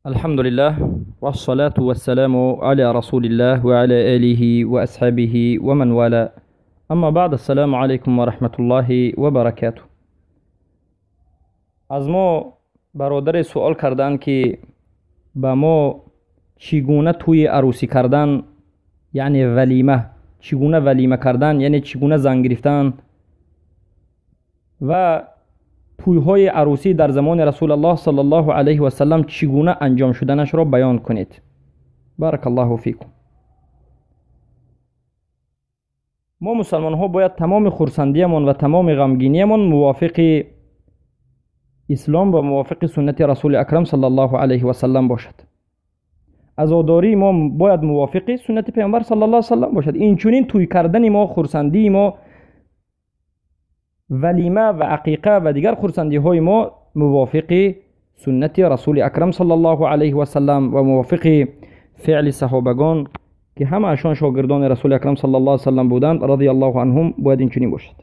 الحمد لله والصلاة والسلام على رسول الله وعلى آله وأصحابه ومن والاه. اما بعد، السلام عليكم ورحمة الله وبركاته. از ما برادر سوال کردن که با ما چگونه توی عروسی کردن، یعنی ولیمه، چگونه ولیمه کردن یعنی چگونه زن گرفتن و توی های عروسی در زمان رسول الله صلی الله علیه و سلم چگونه انجام شدنش را بیان کنید. بارک الله فیکم. ما مسلمان ها باید تمام خرسندیمان و تمام غمگینیمان موافق اسلام و موافق سنت رسول اکرم صلی الله علیه و سلم باشد. عزاداری ما باید موافق سنت پیامبر صلی الله علیه و سلم باشد. این چنین توی کردن ما، خرسندی ما، ولیمه و عقیقه و دیگر خرسندی های ما موافق سنت رسول اکرم صلی الله علیه و سلم و موافق فعل صحابگان که همه اشان شاگردان رسول اکرم صلی الله علیه و سلم بودند رضی الله عنهم باید این چنین باشد.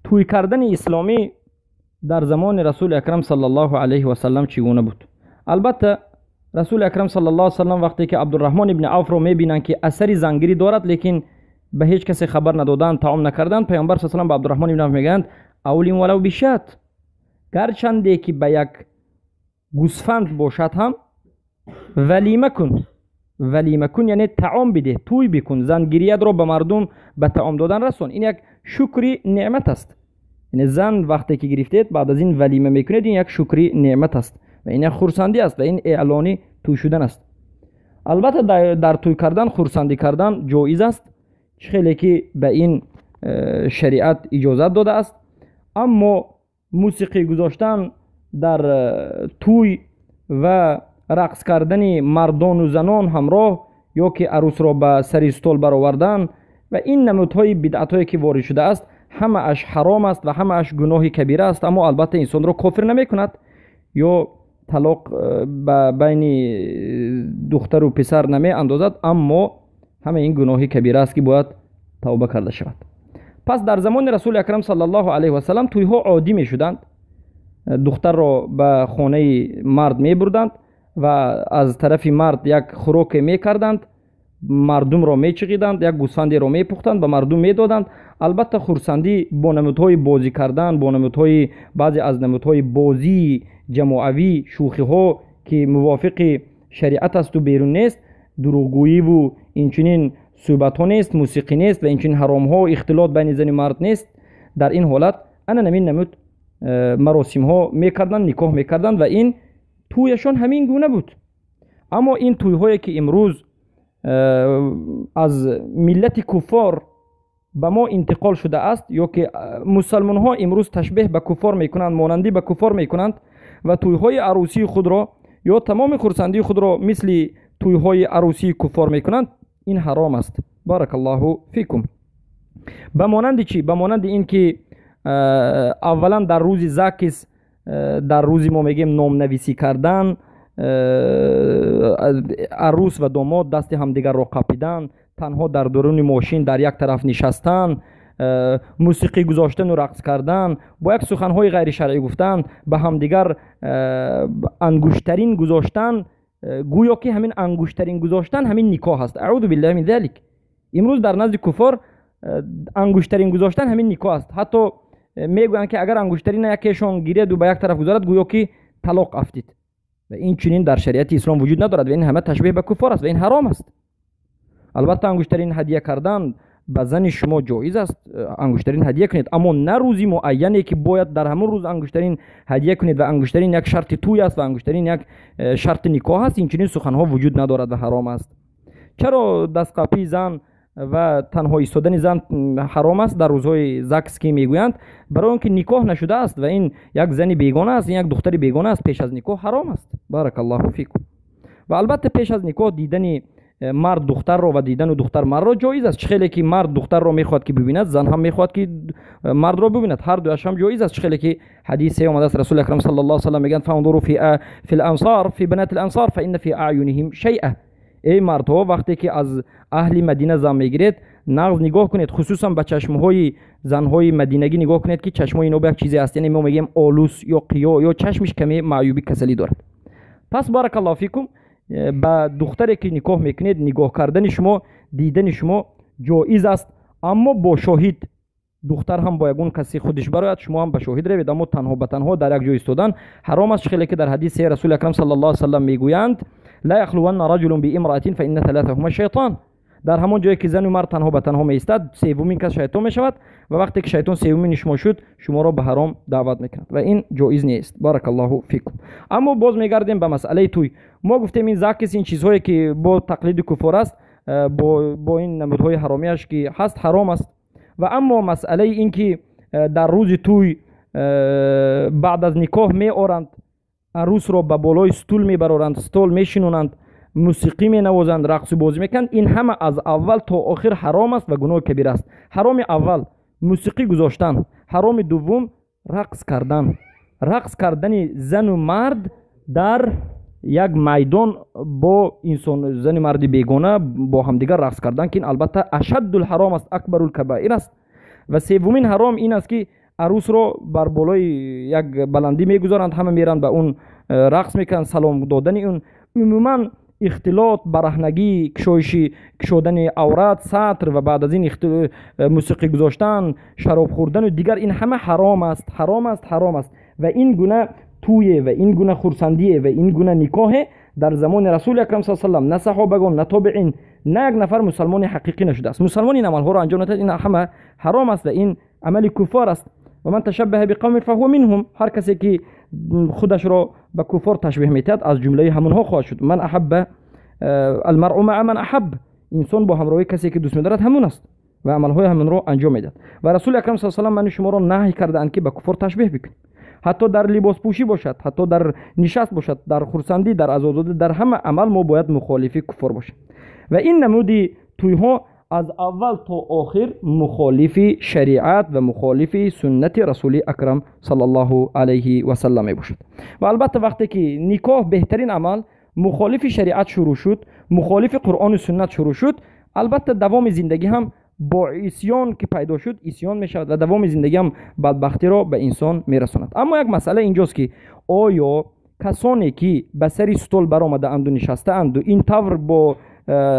توی کردن اسلامی در زمان رسول اکرم صلی الله علیه و سلم چگونه بود؟ البته رسول اکرم صلی الله علیه و سلم وقتی که عبدالرحمن ابن عوف رو میبینن که اثری زنگیری دارد لیکن به هیچ کسی خبر ندادن، طعام نکردن، پیامبر صلی الله علیه و سلم به عبدالرحمن ابن عوف میگند اولین ولو بشات، گرچنده که به یک گوسفند باشد هم ولیمه کن. ولیمه کن یعنی طعام بده، توی بکن، زنگیریت رو به مردم به طعام دادن رسون. این یک شکری نعمت است. یعنی زن وقتی که گرفتید بعد از این ولیمه میکنید، این یک شکری نعمت است و این یک خرسندی است و این اعلانی توی شدن است. البته در توی کردن خرسندی کردن جایز است، خیلی که به این شریعت اجازت داده است، اما موسیقی گذاشتن در توی و رقص کردن مردان و زنان همراه یا که عروس را به سر استول برآوردن و این نمودهای بدعت‌هایی که وارد شده است همه اش حرام است و همه اش گناه کبیره است، اما البته انسان را کافر نمی کند یا طلاق بین دختر و پسر نمی اندازد، اما همه این گناه کبیره است که باید توبه کرده شود. پس در زمان رسول اکرم صلی الله علیه و سلم توی ها عادی می شدند. دختر را به خانه مرد می بردند و از طرف مرد یک خوراک می کردند، مردم را می چغیدند، یک گوسفندی را می پختند به مردم می دادند. البته خرسندی با نمودهای بازی کردن، با نمودهای بعضی از نمودهای بازی جماعوی، شوخی ها که موافق شریعت است و بیرون نیست، دروغگویی و اینچنین صحبت ها نیست، موسیقی نیست و اینچنین حرام ها، اختلاط بین زن و مرد نیست. در این حالت انا نمین نمود مراسم ها میکردن، نکاح میکردن و این تویشان همین گونه بود. اما این توی هایی که امروز از ملت کفار به ما انتقال شده است یا که مسلمان ها امروز تشبیه به کفار میکنند، مانندی به کفار میکنند و توی های عروسی خود را یا تمام خرسندی خود را مثل توی های عروسی کفار میکنند، این حرام است. بارک الله فیکم. به مانند چی؟ به مانند این که اولا در روز زاکس، در روزی ما میگیم نام نویسی کردن، عروس و داماد دست همدیگر را قاپیدن، تنها در درون ماشین در یک طرف نشستن، موسیقی گذاشتن و رقص کردن، با یک سخنهای غیر شرعی گفتن، به همدیگر انگشترین گذاشتن، گویا که همین انگشترین گذاشتن همین نکاح است. اعوذ بالله من ذلک. امروز در نزد کفار انگشترین گذاشتن همین نکاح است. حتی میگویند که اگر انگشترین یکیشون گیرید و به یک طرف گذارد گویا که طلاق افتید و این چنین در شریعت اسلام وجود ندارد و این همه تشبیه به کفار است و این حرام است. البته انگشترین هدیه کردن به زن شما جایز است، انگشترین هدیه کنید، اما نه روزی معینی که باید در همون روز انگشترین هدیه کنید و انگشترین یک شرط توی است و انگشترین یک شرط نکاح است. این چنین سخنها وجود ندارد و حرام است. چرا دستقاپی زن و تنها ایستادن زن حرام است در روزهای زاکس که میگویند؟ برای اینکه نکاح نشده است و این یک زنی بیگانه است، این یک دختری بیگانه است، پیش از نکاح حرام است. بارک الله فیکم. و البته پیش از نکاح دیدن مرد دختر رو و دیدن و دختر مرد رو جایز است. خیلی که مرد دختر رو میخواد که ببیند، زن هم میخواد که مرد رو ببیند، هر دوش هم جایز است. خیلی که حدیث اومده است رسول اکرم صلی الله علیه و سلم میگن فانظروا فی الانصار فی بنات الانصار فان فی اعینهم شیئا. ای مردها وقتی که از اهل مدینه زن میگیرید نغز نگاه کنید، خصوصا به چشمهای زنهای مدینگی نگاه کنید که چشمای اینا به یک چیزی است، یعنی ما میگیم آلوس یا قیا یا چشمش کمی معیوبی کسلی دارد. پس بارک الله فیکم، با دختری که نکاح میکنید نگاه کردن شما، دیدن شما جایز است، اما با شاهد. دختر هم با یگون کسی خودش براید، شما هم به شاهد روید، اما تنها به تنها در یک جای ایستادن حرام است. خیلی که در حدیث رسول اکرم صلی الله علیه و سلم میگویند لا یخلون رجل بامرأة فإن ثلاثهما شیطان. در همون جایی که زن و مرد تنها به تنها میایستد، سومین کس شیطان میشود و وقتی که شیطان سومین شما شد، شما را به حرام دعوت میکند و این جایز نیست. بارک الله فیکم. اما باز میگردیم به مسئله توی. ما گفتیم این زاکس، این چیزهایی که با تقلید کفر است، با این نمودهای حرامیش که هست، حرام است. و اما مسئله این که در روز توی بعد از نکاح می آورند عروس را به بالای ستول میبرند، ستول میشینونند، موسیقی می نوازند، رقص بازی میکنند، این همه از اول تا آخر حرام است و گناه کبیر است. حرام اول موسیقی گذاشتن، حرام دوم رقص کردن. رقص کردن زن و مرد در یک میدان با انسان، زن مرد بیگانه با همدیگر رقص کردن که این البته اشد الحرام است، اکبر الکبائر است. و سومین حرام این است که عروس رو بر بالای یک بلندی میگذارند، همه میرند به اون رقص میکنند، سلام دادن اون، عموما اختلاط، برهنگی، کشودن عورت، سطر و بعد از این موسیقی گذاشتن، شراب خوردن و دیگر، این همه حرام است، حرام است، حرام است. و این گونه تویه و این گونه خرسندیه و این گونه نکاح در زمان رسول اکرم صلی الله علیه و سلم نه صحابگان نه تابعین نه یک نفر مسلمان حقیقی نشده است. مسلمان این عمل ها را انجام ندهد، این همه حرام است و این عمل کفار است. و من تشبه بقوم فهو منهم، هر کسی که خودش را به کفار تشبیه میدهد از جمله همونها خواهد شد. من احب المرء مع من احب، انسان با همراهی کسی که دوست می‌دارد همون است و عمل‌های همون را انجام میدهد. و رسول اکرم صلی الله علیه و سلم من شما را نهی کردند که به کفار تشبیه بکنید، حتی در لباس پوشی باشد، حتی در نشست باشد، در خرسندی، در عزاداری، در همه عمل ما باید مخالف کفار باشیم. و این نمودی توی ها از اول تا آخر مخالف شریعت و مخالف سنت رسول اکرم صلی الله علیه و سلم باشد. و البته وقتی که نکاح بهترین عمل مخالف شریعت شروع شد، مخالف قرآن و سنت شروع شد، البته دوام زندگی هم با عصیان که پیدا شد عصیان می شود و دوام زندگی هم بدبختی را به انسان می رساند. اما یک مسئله اینجاست که آیا کسانی که به سر ستول برآمده اند و نشسته اند و این طور با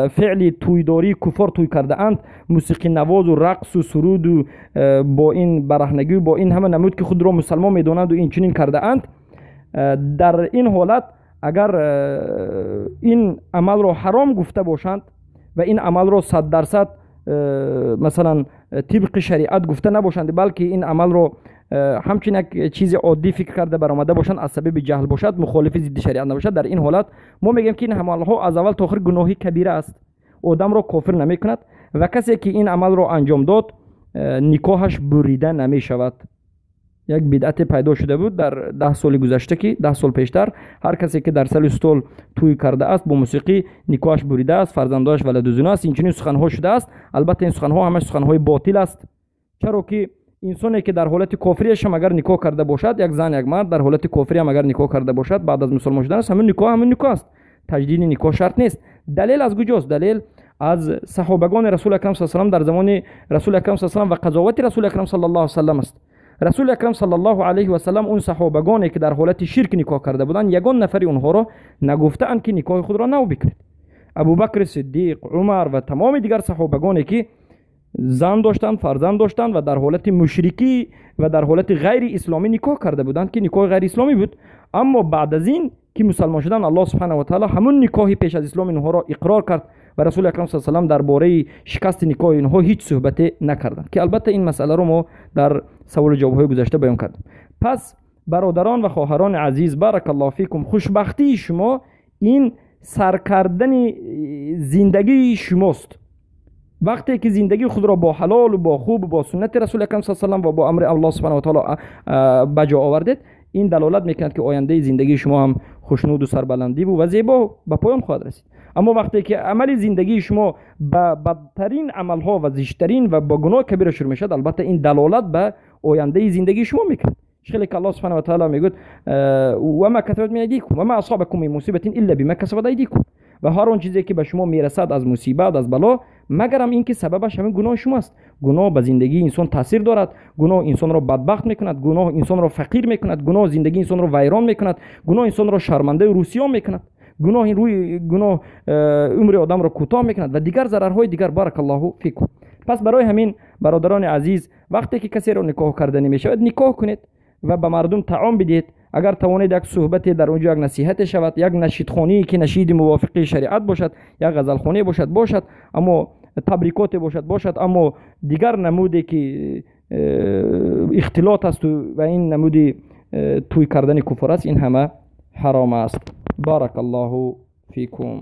فعل تویداری کفار توی کرده اند، موسیقی نواز و رقص و سرود و با این برهنگی و با این همه نمود که خود را مسلمان می دانند و این چنین کرده اند، در این حالت اگر این عمل را حرام گفته باشند و این عمل را 100% مثلا طبق شریعت گفته نباشند، بلکه این عمل را همچین یک چیز عادی فکر کرده برآمده باشند، از سبب جهل باشد، مخالف ضد شریعت نباشد، در این حالت ما میگیم که این عمل ها از اول تا آخر گناهی کبیره است، آدم را کافر نمی کند و کسی که این عمل را انجام داد نکاحش بریده نمی شود. یک بدعت پیدا شده بود در 10 سال گذشته که 10 سال پیشتر هر کسی که در سر ستول توی کرده است با موسیقی نکاحش بریده است، فرزنداش ولد و زنا است، این چنین سخن‌ها شده است. البته این سخن‌ها همش سخن‌های باطل است، چرا که انسانی که در حالت کافریش هم اگر نکاح کرده باشد، یک زن یک مرد در حالت کافری هم اگر نکاح کرده باشد بعد از مسلمان شدن است، همون نکاح است، تجدید نکاح شرط نیست. دلیل از کجاست؟ دلیل از صحابگان رسول اکرم صلی الله علیه و سلم در زمان رسول اکرم صلی الله علیه و سلم و قضاوت رسول اکرم صلی الله علیه و سلم است. رسول اکرم صلی الله علیه و سلم اون صحابگانی که در حالت شرک نکاح کرده بودند یگان نفری اونها را نگفتند که نکاح خود را نو بکنید. ابوبکر صدیق، عمر و تمام دیگر صحابگانی که زن داشتند، فرزند داشتند و در حالت مشرکی و در حالت غیر اسلامی نکاح کرده بودند که نکاح غیر اسلامی بود، اما بعد از این که مسلمان شدن الله سبحانه و تعالی همون نکاحی پیش از اسلام اینها را اقرار کرد و رسول اکرم صلی الله علیه و سلم درباره شکست نکاح اینها هیچ صحبت نکردند که البته این مسئله رو ما در سوال جواب‌های گذشته بیان کردیم. پس برادران و خواهران عزیز، بارک الله فیکم، خوشبختی شما این سرکردن زندگی شماست. وقتی که زندگی خود را با حلال و با خوب و با سنت رسول اکرم صلی الله علیه و سلم و با امر الله سبحانه و تعالی بجا آوردید، این دلالت میکند که آینده زندگی شما هم خوشنود و سربلندی و زیبا به پایان خواهد رسید. اما وقتی که عمل زندگی شما با بدترین عملها و زشترین و با گناه کبیره شروع میشد، البته این دلالت به آینده زندگی شما میکند. خیلی که الله سبحانه و تعالی میگه و ما کسبت من ایدیکم و ما اصابکم من مصیبت الا بما کسبت ایدیکم، و هر آن چیزی که به شما میرسد از مصیبت از بلا مگرم اینکه سببش همین گناه شماست. گناه به زندگی انسان تاثیر دارد، گناه انسان را بدبخت میکند، گناه انسان را فقیر میکند، گناه زندگی انسان را ویران میکند، گناه انسان را شرمنده و رسوا میکند، گناه عمر آدم را کوتاه میکند و دیگر ضررهای دیگر. بارک الله فیکم. پس برای همین برادران عزیز وقتی که کسی را نکاح کرده نمیشود نکاح کنید و به مردم طعام بدید. اگر توانید یک صحبت در اونجا، یک نصیحت شود، یک نشیدخوانی که نشید موافق شریعت باشد، یک غزلخوانی باشد، اما تبریکات باشد، اما دیگر نمودی که اختلاط است و این نمودی توی کردن کفر است، این همه حرام است. بارک الله فیکم.